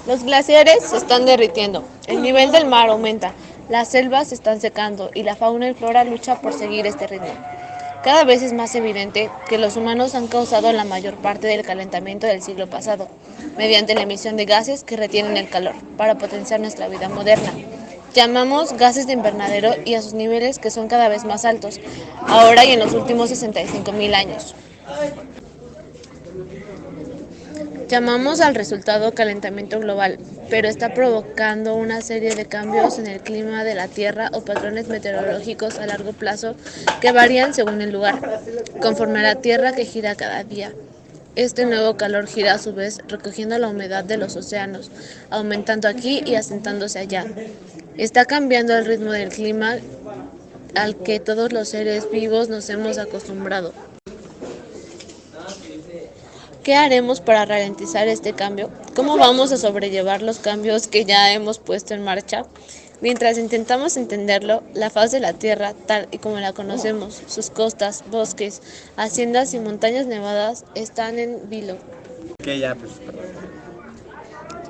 Los glaciares se están derritiendo, el nivel del mar aumenta, las selvas se están secando y la fauna y flora lucha por seguir este ritmo. Cada vez es más evidente que los humanos han causado la mayor parte del calentamiento del siglo pasado, mediante la emisión de gases que retienen el calor, para potenciar nuestra vida moderna. Llamamos gases de invernadero y a sus niveles que son cada vez más altos, ahora y en los últimos 65.000 años. Llamamos al resultado calentamiento global, pero está provocando una serie de cambios en el clima de la Tierra o patrones meteorológicos a largo plazo que varían según el lugar, conforme a la Tierra que gira cada día. Este nuevo calor gira a su vez recogiendo la humedad de los océanos, aumentando aquí y asentándose allá. Está cambiando el ritmo del clima al que todos los seres vivos nos hemos acostumbrado. ¿Qué haremos para ralentizar este cambio? ¿Cómo vamos a sobrellevar los cambios que ya hemos puesto en marcha? Mientras intentamos entenderlo, la faz de la Tierra, tal y como la conocemos, sus costas, bosques, haciendas y montañas nevadas, están en vilo. Que ya, pues,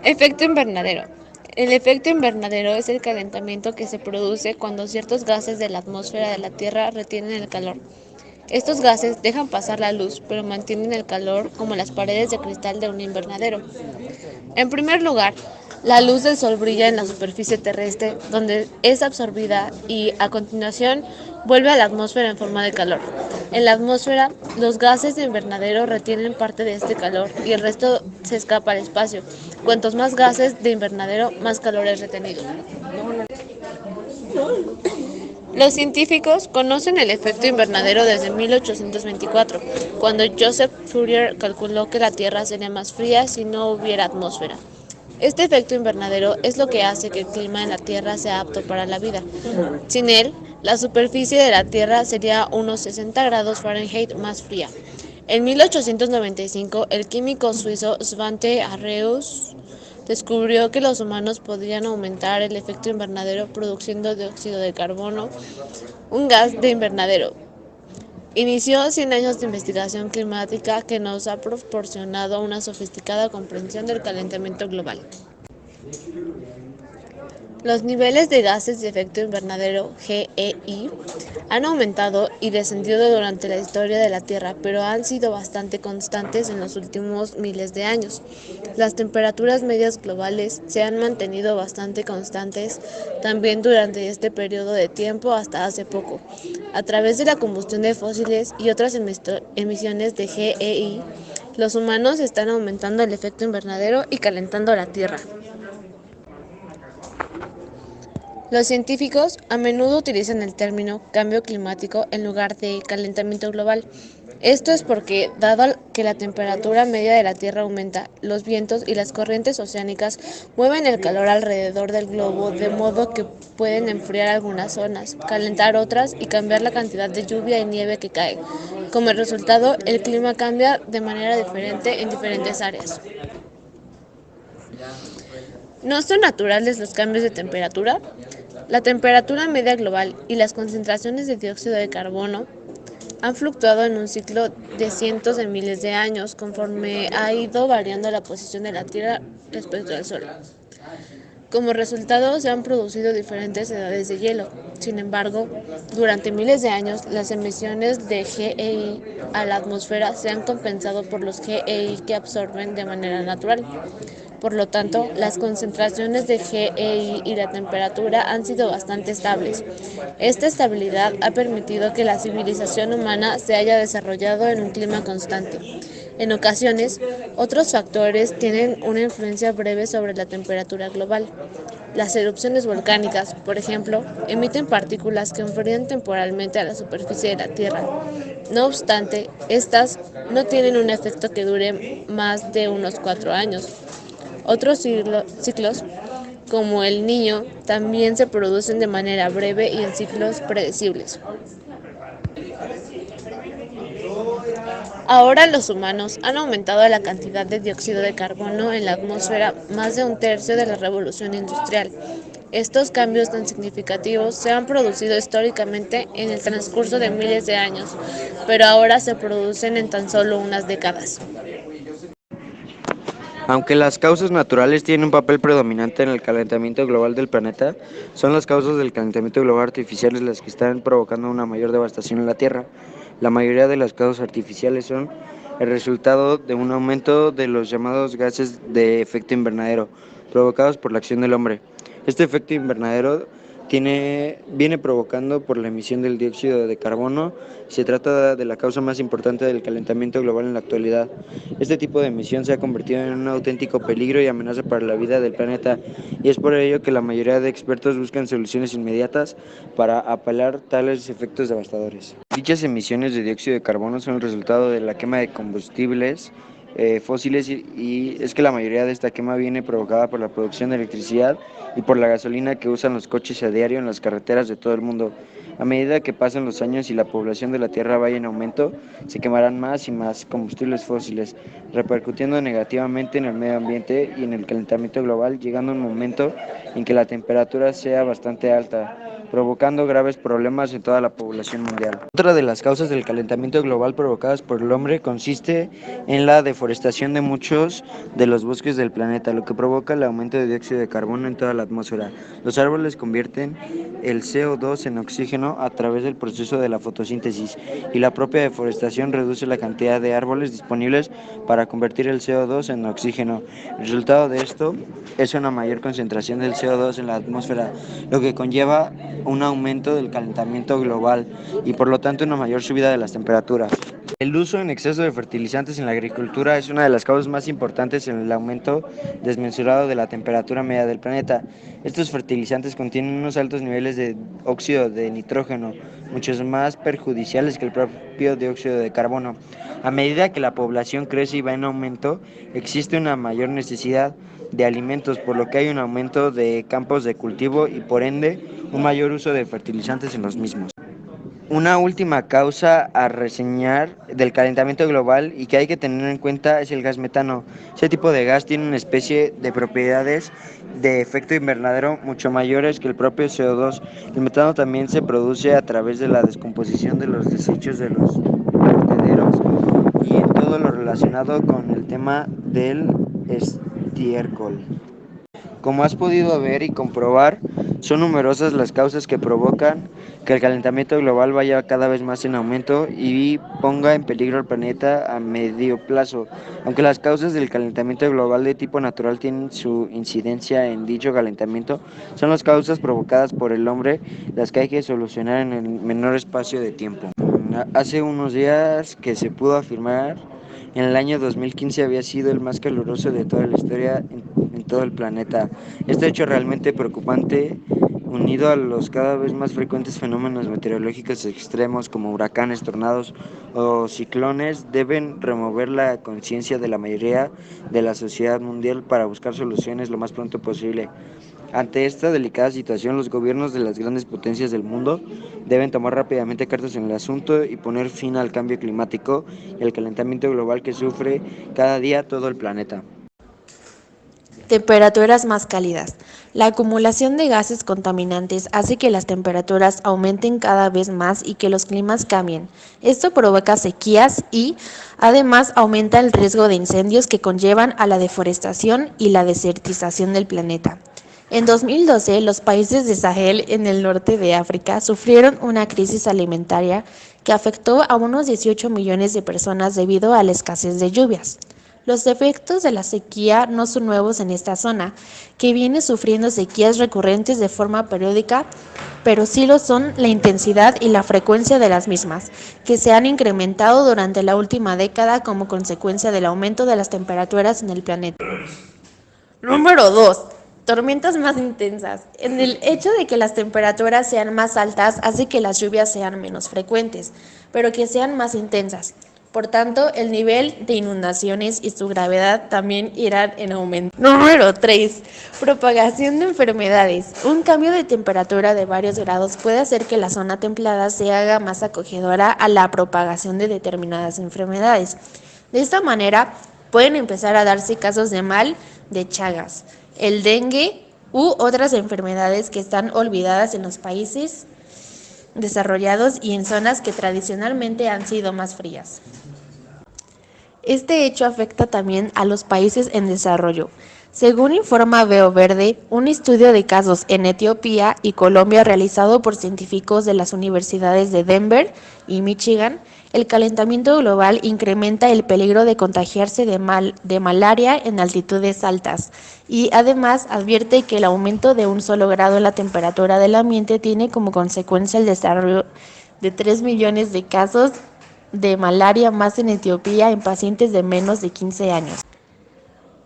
Efecto invernadero. El efecto invernadero es el calentamiento que se produce cuando ciertos gases de la atmósfera de la Tierra retienen el calor. Estos gases dejan pasar la luz, pero mantienen el calor como las paredes de cristal de un invernadero. En primer lugar, la luz del sol brilla en la superficie terrestre, donde es absorbida y, a continuación, vuelve a la atmósfera en forma de calor. En la atmósfera, los gases de invernadero retienen parte de este calor y el resto se escapa al espacio. Cuantos más gases de invernadero, más calor es retenido. Los científicos conocen el efecto invernadero desde 1824, cuando Joseph Fourier calculó que la Tierra sería más fría si no hubiera atmósfera. Este efecto invernadero es lo que hace que el clima en la Tierra sea apto para la vida. Sin él, la superficie de la Tierra sería unos 60 grados Fahrenheit más fría. En 1895, el químico suizo Svante Arrhenius descubrió que los humanos podrían aumentar el efecto invernadero produciendo dióxido de carbono, un gas de invernadero. Inició 100 años de investigación climática que nos ha proporcionado una sofisticada comprensión del calentamiento global. Los niveles de gases de efecto invernadero (GEI) han aumentado y descendido durante la historia de la Tierra, pero han sido bastante constantes en los últimos miles de años. Las temperaturas medias globales se han mantenido bastante constantes también durante este periodo de tiempo hasta hace poco. A través de la combustión de fósiles y otras emisiones de GEI, los humanos están aumentando el efecto invernadero y calentando la Tierra. Los científicos a menudo utilizan el término cambio climático en lugar de calentamiento global. Esto es porque, dado que la temperatura media de la Tierra aumenta, los vientos y las corrientes oceánicas mueven el calor alrededor del globo de modo que pueden enfriar algunas zonas, calentar otras y cambiar la cantidad de lluvia y nieve que cae. Como resultado, el clima cambia de manera diferente en diferentes áreas. ¿No son naturales los cambios de temperatura? La temperatura media global y las concentraciones de dióxido de carbono han fluctuado en un ciclo de cientos de miles de años conforme ha ido variando la posición de la Tierra respecto al Sol. Como resultado, se han producido diferentes edades de hielo. Sin embargo, durante miles de años, las emisiones de GEI a la atmósfera se han compensado por los GEI que absorben de manera natural. Por lo tanto, las concentraciones de GEI y la temperatura han sido bastante estables. Esta estabilidad ha permitido que la civilización humana se haya desarrollado en un clima constante. En ocasiones, otros factores tienen una influencia breve sobre la temperatura global. Las erupciones volcánicas, por ejemplo, emiten partículas que enfrían temporalmente a la superficie de la Tierra. No obstante, estas no tienen un efecto que dure más de unos 4 años. Otros ciclos, como el Niño, también se producen de manera breve y en ciclos predecibles. Ahora los humanos han aumentado la cantidad de dióxido de carbono en la atmósfera más de un tercio de la revolución industrial. Estos cambios tan significativos se han producido históricamente en el transcurso de miles de años, pero ahora se producen en tan solo unas décadas. Aunque las causas naturales tienen un papel predominante en el calentamiento global del planeta, son las causas del calentamiento global artificiales las que están provocando una mayor devastación en la Tierra. La mayoría de las causas artificiales son el resultado de un aumento de los llamados gases de efecto invernadero, provocados por la acción del hombre. Este efecto invernadero viene provocando por la emisión del dióxido de carbono. Se trata de la causa más importante del calentamiento global en la actualidad. Este tipo de emisión se ha convertido en un auténtico peligro y amenaza para la vida del planeta, y es por ello que la mayoría de expertos buscan soluciones inmediatas para apagar tales efectos devastadores. Dichas emisiones de dióxido de carbono son el resultado de la quema de combustibles fósiles y es que la mayoría de esta quema viene provocada por la producción de electricidad y por la gasolina que usan los coches a diario en las carreteras de todo el mundo. A medida que pasen los años y la población de la Tierra vaya en aumento, se quemarán más y más combustibles fósiles, repercutiendo negativamente en el medio ambiente y en el calentamiento global, llegando un momento en que la temperatura sea bastante alta, provocando graves problemas en toda la población mundial. Otra de las causas del calentamiento global provocadas por el hombre consiste en la deforestación de muchos de los bosques del planeta, lo que provoca el aumento de dióxido de carbono en toda la atmósfera. Los árboles convierten el CO2 en oxígeno a través del proceso de la fotosíntesis, y la propia deforestación reduce la cantidad de árboles disponibles para convertir el CO2 en oxígeno. El resultado de esto es una mayor concentración del CO2 en la atmósfera, lo que conlleva un aumento del calentamiento global y por lo tanto una mayor subida de las temperaturas. El uso en exceso de fertilizantes en la agricultura es una de las causas más importantes en el aumento desmesurado de la temperatura media del planeta. Estos fertilizantes contienen unos altos niveles de óxido de nitrógeno, muchos más perjudiciales que el propio dióxido de carbono. A medida que la población crece y va en aumento, existe una mayor necesidad de alimentos, por lo que hay un aumento de campos de cultivo y por ende un mayor uso de fertilizantes en los mismos. Una última causa a reseñar del calentamiento global y que hay que tener en cuenta es el gas metano. Ese tipo de gas tiene una especie de propiedades de efecto invernadero mucho mayores que el propio CO2. El metano también se produce a través de la descomposición de los desechos de los vertederos y en todo lo relacionado con el tema del estiércol. Como has podido ver y comprobar, son numerosas las causas que provocan que el calentamiento global vaya cada vez más en aumento y ponga en peligro al planeta a medio plazo. Aunque las causas del calentamiento global de tipo natural tienen su incidencia en dicho calentamiento, son las causas provocadas por el hombre las que hay que solucionar en el menor espacio de tiempo. Hace unos días que se pudo afirmar en el año 2015 había sido el más caluroso de toda la historia en todo el planeta. Este hecho realmente preocupante, unido a los cada vez más frecuentes fenómenos meteorológicos extremos como huracanes, tornados o ciclones, deben remover la conciencia de la mayoría de la sociedad mundial para buscar soluciones lo más pronto posible. Ante esta delicada situación, los gobiernos de las grandes potencias del mundo deben tomar rápidamente cartas en el asunto y poner fin al cambio climático y al calentamiento global que sufre cada día todo el planeta. Temperaturas más cálidas. La acumulación de gases contaminantes hace que las temperaturas aumenten cada vez más y que los climas cambien. Esto provoca sequías y, además, aumenta el riesgo de incendios que conllevan a la deforestación y la desertización del planeta. En 2012, los países de Sahel en el norte de África sufrieron una crisis alimentaria que afectó a unos 18 millones de personas debido a la escasez de lluvias. Los efectos de la sequía no son nuevos en esta zona, que viene sufriendo sequías recurrentes de forma periódica, pero sí lo son la intensidad y la frecuencia de las mismas, que se han incrementado durante la última década como consecuencia del aumento de las temperaturas en el planeta. Número 2. Tormentas más intensas. En el hecho de que las temperaturas sean más altas hace que las lluvias sean menos frecuentes, pero que sean más intensas. Por tanto, el nivel de inundaciones y su gravedad también irán en aumento. Número 3. Propagación de enfermedades. Un cambio de temperatura de varios grados puede hacer que la zona templada se haga más acogedora a la propagación de determinadas enfermedades. De esta manera, pueden empezar a darse casos de mal de Chagas, el dengue u otras enfermedades que están olvidadas en los países desarrollados y en zonas que tradicionalmente han sido más frías. Este hecho afecta también a los países en desarrollo. Según informa Veo Verde, un estudio de casos en Etiopía y Colombia realizado por científicos de las universidades de Denver y Michigan, el calentamiento global incrementa el peligro de contagiarse de malaria en altitudes altas y además advierte que el aumento de un solo grado en la temperatura del ambiente tiene como consecuencia el desarrollo de 3 millones de casos de malaria más en Etiopía en pacientes de menos de 15 años.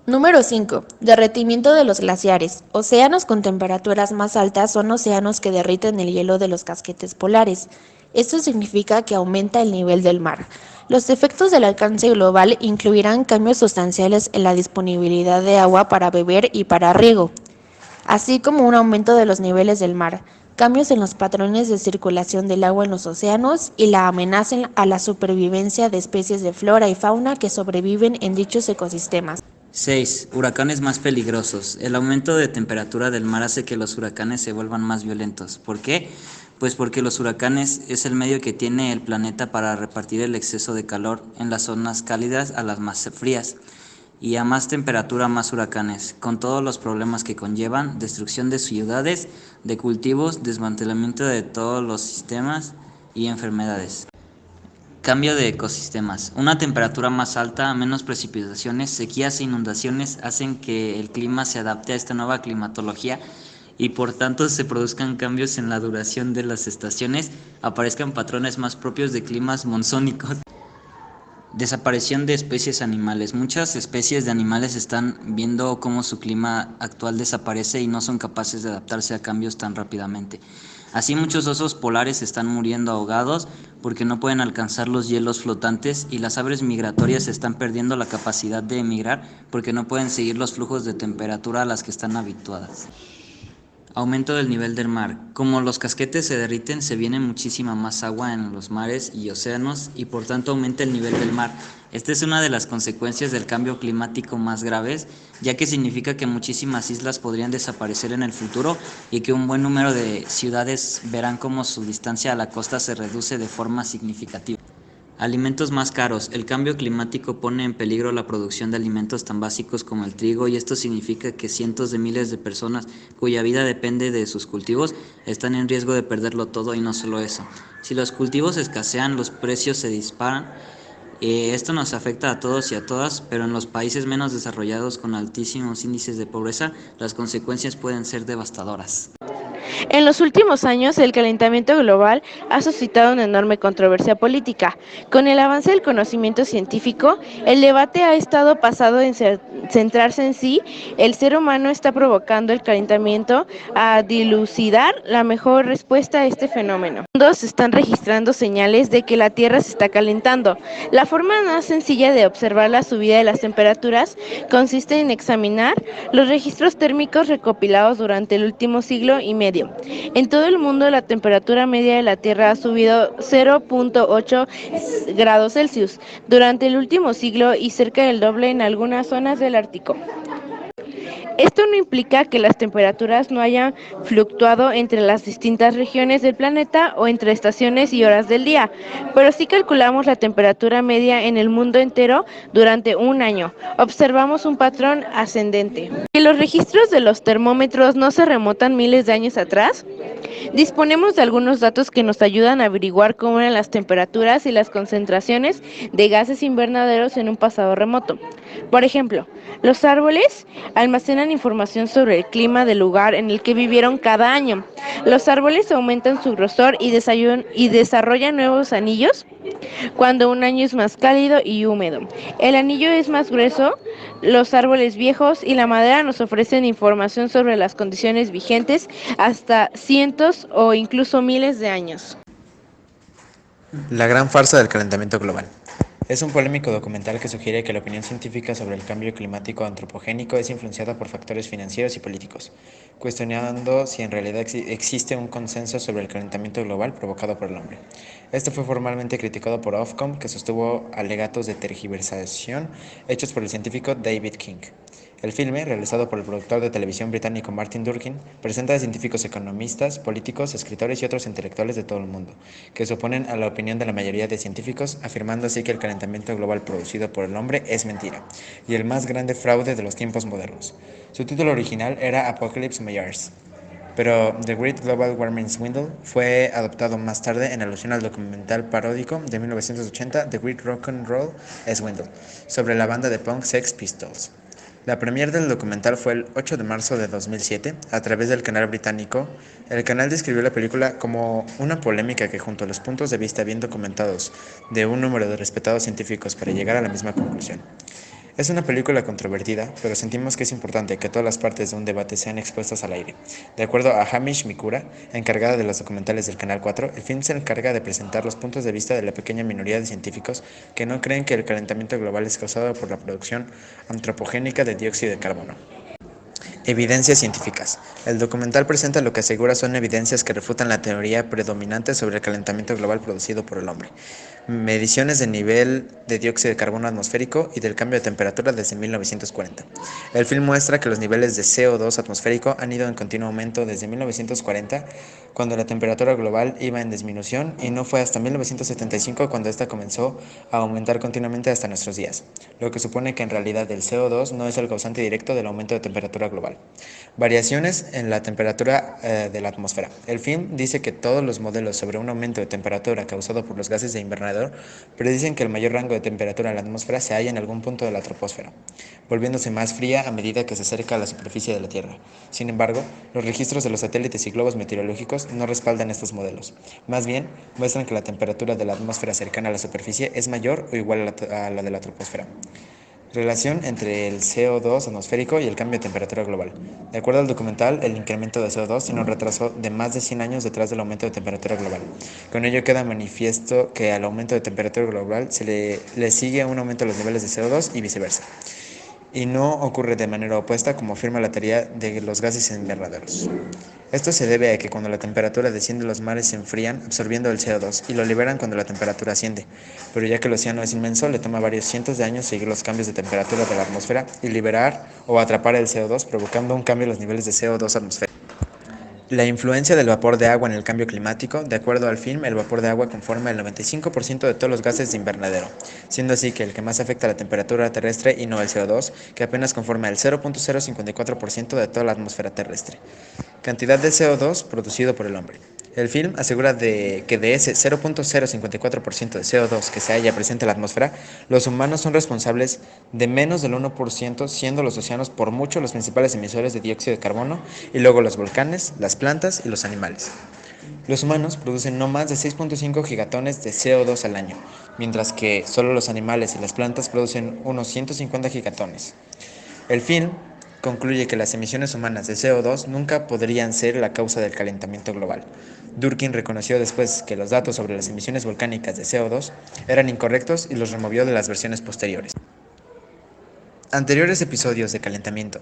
Número 5. Derretimiento de los glaciares. Océanos con temperaturas más altas son océanos que derriten el hielo de los casquetes polares. Esto significa que aumenta el nivel del mar. Los efectos del alcance global incluirán cambios sustanciales en la disponibilidad de agua para beber y para riego, así como un aumento de los niveles del mar, cambios en los patrones de circulación del agua en los océanos y la amenaza a la supervivencia de especies de flora y fauna que sobreviven en dichos ecosistemas. 6. Huracanes más peligrosos. El aumento de temperatura del mar hace que los huracanes se vuelvan más violentos. ¿Por qué? Pues porque los huracanes es el medio que tiene el planeta para repartir el exceso de calor en las zonas cálidas a las más frías. Y a más temperatura, más huracanes, con todos los problemas que conllevan: destrucción de ciudades, de cultivos, desmantelamiento de todos los sistemas y enfermedades. Cambio de ecosistemas. Una temperatura más alta, menos precipitaciones, sequías e inundaciones hacen que el clima se adapte a esta nueva climatología y por tanto se produzcan cambios en la duración de las estaciones, aparezcan patrones más propios de climas monzónicos. Desaparición de especies animales. Muchas especies de animales están viendo cómo su clima actual desaparece y no son capaces de adaptarse a cambios tan rápidamente. Así, muchos osos polares están muriendo ahogados porque no pueden alcanzar los hielos flotantes, y las aves migratorias están perdiendo la capacidad de emigrar porque no pueden seguir los flujos de temperatura a las que están habituadas. Aumento del nivel del mar. Como los casquetes se derriten, se viene muchísima más agua en los mares y océanos y por tanto aumenta el nivel del mar. Esta es una de las consecuencias del cambio climático más graves, ya que significa que muchísimas islas podrían desaparecer en el futuro y que un buen número de ciudades verán cómo su distancia a la costa se reduce de forma significativa. Alimentos más caros. El cambio climático pone en peligro la producción de alimentos tan básicos como el trigo, y esto significa que cientos de miles de personas cuya vida depende de sus cultivos están en riesgo de perderlo todo. Y no solo eso, si los cultivos escasean, los precios se disparan. Esto nos afecta a todos y a todas, pero en los países menos desarrollados con altísimos índices de pobreza, las consecuencias pueden ser devastadoras. En los últimos años, el calentamiento global ha suscitado una enorme controversia política. Con el avance del conocimiento científico, el debate ha estado pasado en centrarse en si el ser humano está provocando el calentamiento, a dilucidar la mejor respuesta a este fenómeno. Se están registrando señales de que la Tierra se está calentando. La forma más sencilla de observar la subida de las temperaturas consiste en examinar los registros térmicos recopilados durante el último siglo y medio. En todo el mundo, la temperatura media de la Tierra ha subido 0.8 grados Celsius durante el último siglo y cerca del doble en algunas zonas del Ártico. Esto no implica que las temperaturas no hayan fluctuado entre las distintas regiones del planeta o entre estaciones y horas del día, pero sí calculamos la temperatura media en el mundo entero durante un año. Observamos un patrón ascendente. ¿Que los registros de los termómetros no se remontan miles de años atrás? Disponemos de algunos datos que nos ayudan a averiguar cómo eran las temperaturas y las concentraciones de gases invernaderos en un pasado remoto. Por ejemplo, los árboles almacenan información sobre el clima del lugar en el que vivieron cada año. Los árboles aumentan su grosor y desarrollan nuevos anillos cuando un año es más cálido y húmedo. El anillo es más grueso. Los árboles viejos y la madera nos ofrecen información sobre las condiciones vigentes hasta cientos o incluso miles de años. La gran farsa del calentamiento global. Es un polémico documental que sugiere que la opinión científica sobre el cambio climático antropogénico es influenciada por factores financieros y políticos, cuestionando si en realidad existe un consenso sobre el calentamiento global provocado por el hombre. Esto fue formalmente criticado por Ofcom, que sostuvo alegatos de tergiversación hechos por el científico David King. El filme, realizado por el productor de televisión británico Martin Durkin, presenta a científicos, economistas, políticos, escritores y otros intelectuales de todo el mundo, que se oponen a la opinión de la mayoría de científicos, afirmando así que el calentamiento global producido por el hombre es mentira, y el más grande fraude de los tiempos modernos. Su título original era Apocalypse Myers, pero The Great Global Warming Swindle fue adoptado más tarde en alusión al documental paródico de 1980 The Great Rock and Roll Swindle, sobre la banda de punk Sex Pistols. La premier del documental fue el 8 de marzo de 2007 a través del canal británico. El canal describió la película como una polémica que, junto a los puntos de vista bien documentados de un número de respetados científicos para llegar a la misma conclusión. Es una película controvertida, pero sentimos que es importante que todas las partes de un debate sean expuestas al aire. De acuerdo a Hamish Mikura, encargada de los documentales del Canal 4, el film se encarga de presentar los puntos de vista de la pequeña minoría de científicos que no creen que el calentamiento global es causado por la producción antropogénica de dióxido de carbono. Evidencias científicas. El documental presenta lo que asegura son evidencias que refutan la teoría predominante sobre el calentamiento global producido por el hombre. Mediciones de nivel de dióxido de carbono atmosférico y del cambio de temperatura desde 1940. El film muestra que los niveles de CO2 atmosférico han ido en continuo aumento desde 1940, cuando la temperatura global iba en disminución, y no fue hasta 1975 cuando esta comenzó a aumentar continuamente hasta nuestros días, lo que supone que en realidad el CO2 no es el causante directo del aumento de temperatura global. Variaciones en la temperatura de la atmósfera. El film dice que todos los modelos sobre un aumento de temperatura causado por los gases de invernadero predicen que el mayor rango de temperatura en la atmósfera se halla en algún punto de la troposfera, volviéndose más fría a medida que se acerca a la superficie de la Tierra. Sin embargo, los registros de los satélites y globos meteorológicos no respaldan estos modelos. Más bien, muestran que la temperatura de la atmósfera cercana a la superficie es mayor o igual a la de la troposfera. Relación entre el CO2 atmosférico y el cambio de temperatura global. De acuerdo al documental, el incremento de CO2 tiene un retraso de más de 100 años detrás del aumento de temperatura global. Con ello queda manifiesto que al aumento de temperatura global se le sigue un aumento de los niveles de CO2 y viceversa. Y no ocurre de manera opuesta, como afirma la teoría de los gases invernaderos. Esto se debe a que cuando la temperatura desciende, los mares se enfrían, absorbiendo el CO2, y lo liberan cuando la temperatura asciende. Pero ya que el océano es inmenso, le toma varios cientos de años seguir los cambios de temperatura de la atmósfera y liberar o atrapar el CO2, provocando un cambio en los niveles de CO2 atmosférico. La influencia del vapor de agua en el cambio climático. De acuerdo al film, el vapor de agua conforma el 95% de todos los gases de invernadero, siendo así que el que más afecta a la temperatura terrestre y no el CO2, que apenas conforma el 0.054% de toda la atmósfera terrestre. Cantidad de CO2 producido por el hombre. El film asegura que de ese 0.054% de CO2 que se halla presente en la atmósfera, los humanos son responsables de menos del 1%, siendo los océanos por mucho los principales emisores de dióxido de carbono, y luego los volcanes, las plantas y los animales. Los humanos producen no más de 6.5 gigatones de CO2 al año, mientras que solo los animales y las plantas producen unos 150 gigatones. El film concluye que las emisiones humanas de CO2 nunca podrían ser la causa del calentamiento global. Durkin reconoció después que los datos sobre las emisiones volcánicas de CO2 eran incorrectos y los removió de las versiones posteriores. Anteriores episodios de calentamiento.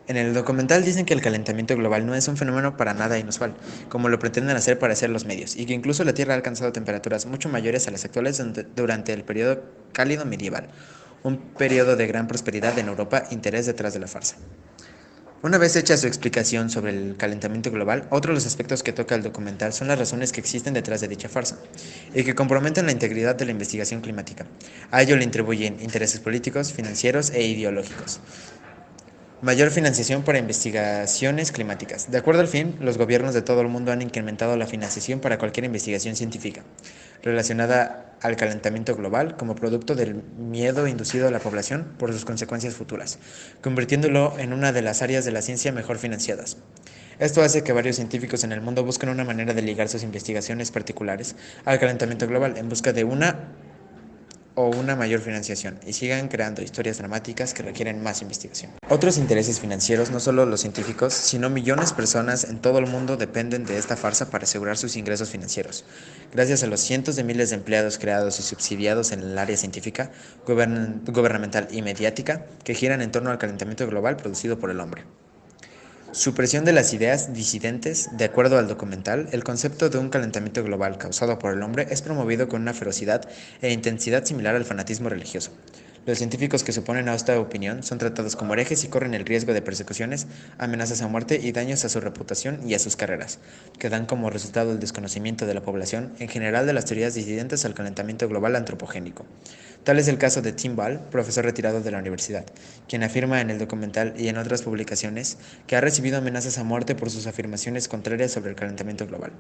En el documental dicen que el calentamiento global no es un fenómeno para nada inusual, como lo pretenden hacer parecer los medios, y que incluso la Tierra ha alcanzado temperaturas mucho mayores a las actuales durante el periodo cálido medieval, un periodo de gran prosperidad en Europa, interés detrás de la farsa. Una vez hecha su explicación sobre el calentamiento global, otro de los aspectos que toca el documental son las razones que existen detrás de dicha farsa, y que comprometen la integridad de la investigación climática. A ello le atribuyen intereses políticos, financieros e ideológicos. Mayor financiación para investigaciones climáticas. De acuerdo al film, los gobiernos de todo el mundo han incrementado la financiación para cualquier investigación científica relacionada al calentamiento global como producto del miedo inducido a la población por sus consecuencias futuras, convirtiéndolo en una de las áreas de la ciencia mejor financiadas. Esto hace que varios científicos en el mundo busquen una manera de ligar sus investigaciones particulares al calentamiento global en busca de una mayor financiación, y sigan creando historias dramáticas que requieren más investigación. Otros intereses financieros, no solo los científicos, sino millones de personas en todo el mundo dependen de esta farsa para asegurar sus ingresos financieros. Gracias a los cientos de miles de empleados creados y subsidiados en el área científica, gubernamental y mediática que giran en torno al calentamiento global producido por el hombre. Supresión de las ideas disidentes. De acuerdo al documental, el concepto de un calentamiento global causado por el hombre es promovido con una ferocidad e intensidad similar al fanatismo religioso. Los científicos que se oponen a esta opinión son tratados como herejes y corren el riesgo de persecuciones, amenazas a muerte y daños a su reputación y a sus carreras, que dan como resultado el desconocimiento de la población en general de las teorías disidentes al calentamiento global antropogénico. Tal es el caso de Tim Ball, profesor retirado de la universidad, quien afirma en el documental y en otras publicaciones que ha recibido amenazas a muerte por sus afirmaciones contrarias sobre el calentamiento global.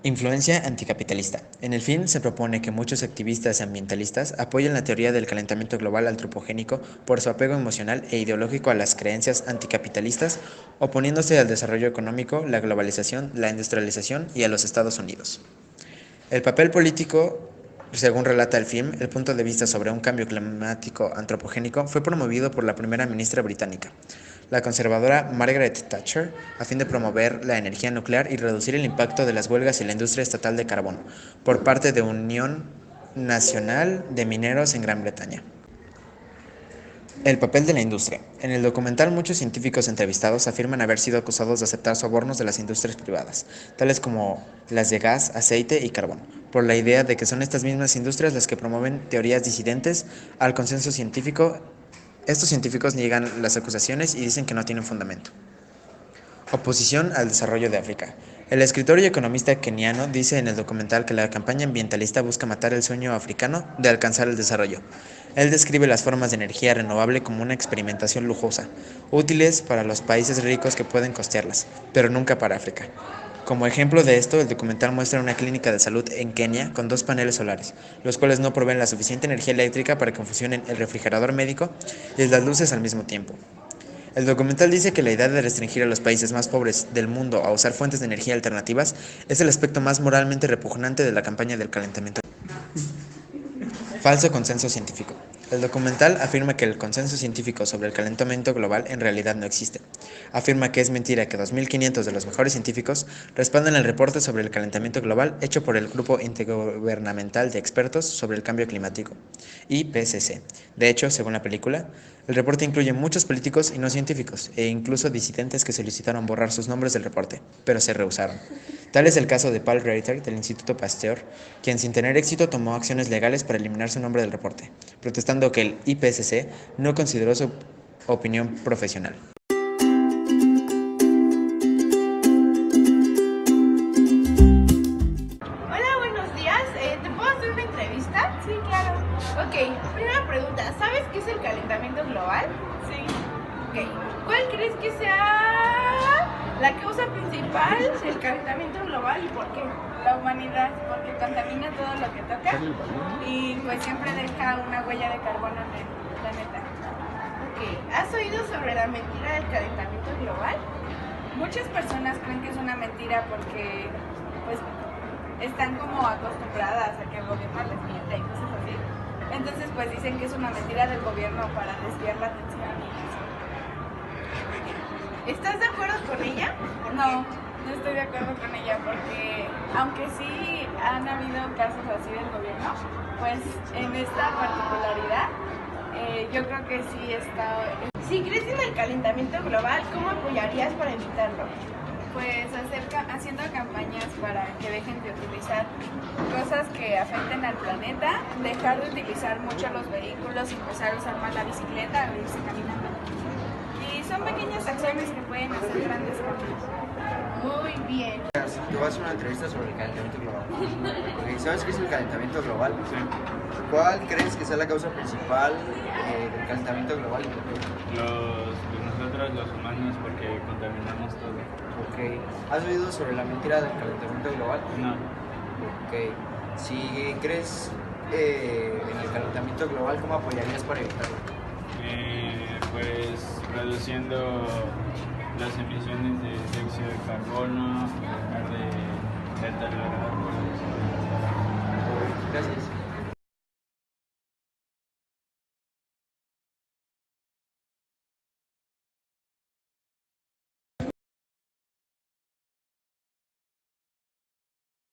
Influencia anticapitalista. En el film se propone que muchos activistas ambientalistas apoyen la teoría del calentamiento global antropogénico por su apego emocional e ideológico a las creencias anticapitalistas, oponiéndose al desarrollo económico, la globalización, la industrialización y a los Estados Unidos. El papel político, según relata el film, el punto de vista sobre un cambio climático antropogénico fue promovido por la primera ministra británica, la conservadora Margaret Thatcher, a fin de promover la energía nuclear y reducir el impacto de las huelgas y la industria estatal de carbón, por parte de Unión Nacional de Mineros en Gran Bretaña. El papel de la industria. En el documental, muchos científicos entrevistados afirman haber sido acusados de aceptar sobornos de las industrias privadas, tales como las de gas, aceite y carbón, por la idea de que son estas mismas industrias las que promueven teorías disidentes al consenso científico. Estos científicos niegan las acusaciones y dicen que no tienen fundamento. Oposición al desarrollo de África. El escritor y economista keniano dice en el documental que la campaña ambientalista busca matar el sueño africano de alcanzar el desarrollo. Él describe las formas de energía renovable como una experimentación lujosa, útiles para los países ricos que pueden costearlas, pero nunca para África. Como ejemplo de esto, el documental muestra una clínica de salud en Kenia con 2 paneles solares, los cuales no proveen la suficiente energía eléctrica para que funcionen el refrigerador médico y las luces al mismo tiempo. El documental dice que la idea de restringir a los países más pobres del mundo a usar fuentes de energía alternativas es el aspecto más moralmente repugnante de la campaña del calentamiento. Falso consenso científico. El documental afirma que el consenso científico sobre el calentamiento global en realidad no existe. Afirma que es mentira que 2.500 de los mejores científicos respaldan el reporte sobre el calentamiento global hecho por el Grupo Intergubernamental de Expertos sobre el Cambio Climático, IPCC. De hecho, según la película, el reporte incluye muchos políticos y no científicos, e incluso disidentes que solicitaron borrar sus nombres del reporte, pero se rehusaron. Tal es el caso de Paul Reiter del Instituto Pasteur, quien sin tener éxito tomó acciones legales para eliminar su nombre del reporte, protestando que el IPCC no consideró su opinión profesional. Hola, buenos días. ¿Te puedo hacer una entrevista? Sí, claro. Ok, primera pregunta. ¿Sabes qué es el calentamiento global? Sí. Ok. ¿Cuál crees que sea la causa principal del calentamiento global y por qué? La humanidad, porque contamina todo lo que toca y pues siempre deja una huella de carbono en el planeta. Ok. ¿Has oído sobre la mentira del calentamiento global? Muchas personas creen que es una mentira porque pues están como acostumbradas a que el gobierno les mienta y cosas así. Entonces pues dicen que es una mentira del gobierno para desviar la atención y eso. ¿Estás de acuerdo con ella? No, no estoy de acuerdo con ella porque aunque sí han habido casos así del gobierno, pues en esta particularidad yo creo que sí está... Si crees en el calentamiento global, ¿cómo apoyarías para evitarlo? Pues haciendo campañas para que dejen de utilizar cosas que afecten al planeta, dejar de utilizar mucho los vehículos, empezar a usar más la bicicleta o irse caminando. Y son pequeñas acciones que pueden hacer grandes cambios. Muy bien. Te voy a hacer una entrevista sobre el calentamiento global. Okay, ¿sabes qué es el calentamiento global? Sí. ¿Cuál crees que sea la causa principal del calentamiento global? Nosotros los humanos, porque contaminamos todo. Ok. ¿Has oído sobre la mentira del calentamiento global? No. Ok. Si crees en el calentamiento global, ¿cómo apoyarías para evitarlo? Pues reduciendo las emisiones de dióxido de carbono, dejar de talar árboles. Gracias.